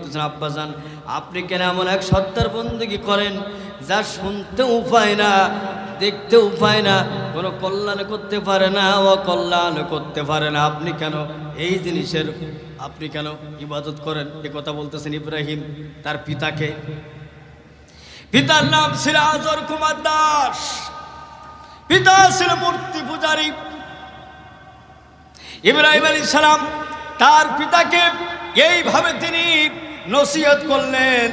আব্বাজান আপনি কেন এমন এক সত্তার বন্দেগী করেন যা শুনতে উপায় না, দেখতে উপায় না, কোনো কল্যাণ করতে পারে না, অকল্যাণ করতে পারে না, আপনি কেন এই জিনিসের আপনি কেন ইবাদত করেন? এ কথা বলতেছেন ইব্রাহিম তার পিতাকে। পিতার নাম ছিল আজর কুমার দাস, পিতা ছিল মূর্তি পূজারী। ইব্রাহিম আলাইহিস সালাম তার পিতাকে এইভাবে তিনি নসিহত করলেন,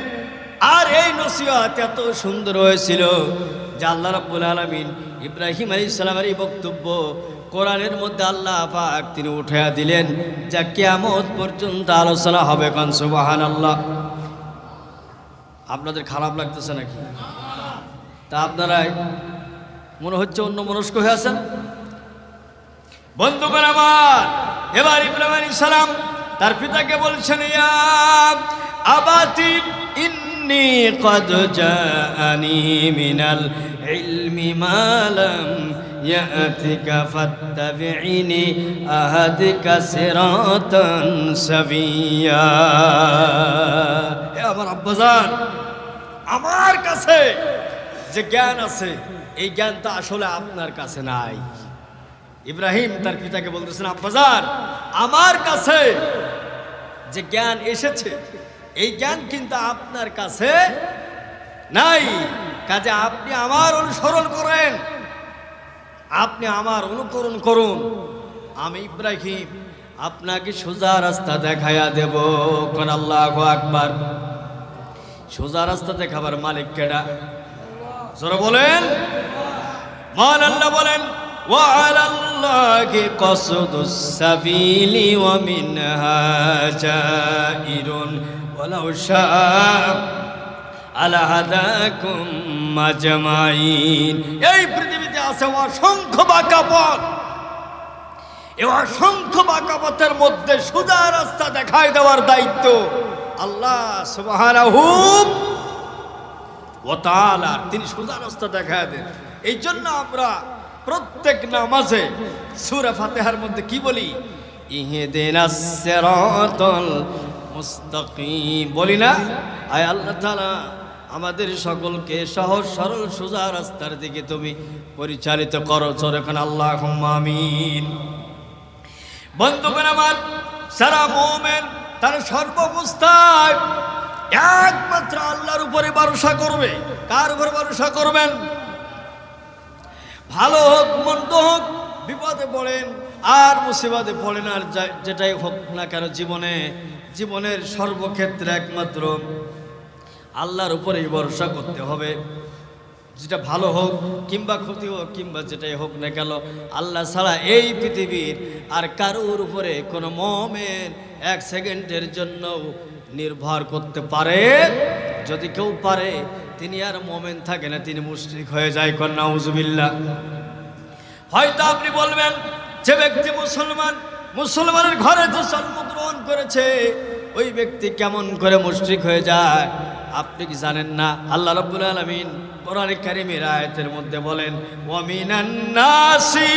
আর এই নসিহত এত সুন্দর হয়েছিল যে আল্লাহ রাব্বুল আলামিন ইব্রাহিম আলাইহিস সালামের এই বক্তব্য কোরআনের মধ্যে আল্লাহ পাক তিনি উঠাইয়া দিলেন, যা কিয়ামত পর্যন্ত আলোচনা হবে। কান সুবহানাল্লাহ। আপনাদের খারাপ লাগতেছে নাকি? তা আপনারা মনে হচ্ছে অন্য মনস্ক হয়ে আছেন। বন্ধুগণ আমার, এবার ইব্রাহিম আলাইহিস সালাম তার পিতাকে বলছেন, ইয়া আবাতি ইন্নী ক্বাদ জাআনি মিনাল ইলমি মা লাম ইয়াতিকা ফাত্তাবি'নি আহাদিকা সিরাতান সাবিয়্যা। হে আমার আব্বাজান, আমার কাছে যে জ্ঞান আছে এই জ্ঞানটা আসলে আপনার কাছে নাই। ইব্রাহিম তার পিতাকে বলতেছেন, আব্বাজান আমার কাছে যে জ্ঞান এসেছে এই জ্ঞান কিন্তু আপনার কাছে নাই, কাজে আপনি আমার অনুসরণ করেন, আপনি আমার অনুকরণ করুন, আমি ইব্রাহিম আপনাকে সোজা রাস্তা দেখাইয়া দেব। কোন আল্লাহু আকবার। সোজা রাস্তা দেখাবার মালিক কেডা? জোরে বলেন। মান আল্লাহ বলেন, وعلى الله قصد السبيل ومنها جائر ولو شاء لهداكم أجمعين। এই পৃথিবীতে আছে অসংখ্য বাঁকা পথ, এই অসংখ্য বাঁকা পথের মধ্যে সোজা রাস্তা দেখাই দেওয়ার দায়িত্ব আল্লাহ সুবহানাহু ওয়া তাআলা। তিনি সোজা রাস্তা দেখায় দেন। এই জন্য আমরা প্রত্যেক নামাজে সূরা ফাতিহার মধ্যে কি বলি? ইহদিনাস সিরাতাল মুস্তাকিম বলি না? আয় আল্লাহ তাআলা আমাদের সকলকে সহজ সরল সোজা রাস্তার দিকে তুমি পরিচালিত করো। যখন আল্লাহুম্মা আমিন। বন্ধুগণ আমার, সারা মুমিন তার সর্বাবস্থায় একমাত্র আল্লাহর উপরে ভরসা করবে। কার উপর ভরসা করবেন? ভালো হোক মন্দ হোক, বিপদে পড়েন আর মুসিবতে পড়েন, আর যেটাই হোক না কেন জীবনের সর্বক্ষেত্রে একমাত্র আল্লাহর উপরেই ভরসা করতে হবে। যেটা ভালো হোক কিংবা ক্ষতি হোক কিংবা যেটাই হোক না কেন, আল্লাহ ছাড়া এই পৃথিবীর আর কারোর উপরে কোনো মুমিন এক সেকেন্ডের জন্য নির্ভর করতে পারে? যদি কেউ পারে তিনি আর মুমিন থাকে না, তিনি মুশরিক হয়ে যায়। কন্যা নাউজুবিল্লাহ। হয়তো আপনি বলবেন, যে ব্যক্তি মুসলমানের ঘরে যে জন্মগ্রহণ করেছে ওই ব্যক্তি কেমন করে মুশরিক হয়ে যায়? আপনি কি জানেন না আল্লাহ রাব্বুল আলামিন কোরআন কারীমের আয়াতের মধ্যে বলেন, ওয়া মিনান নাসি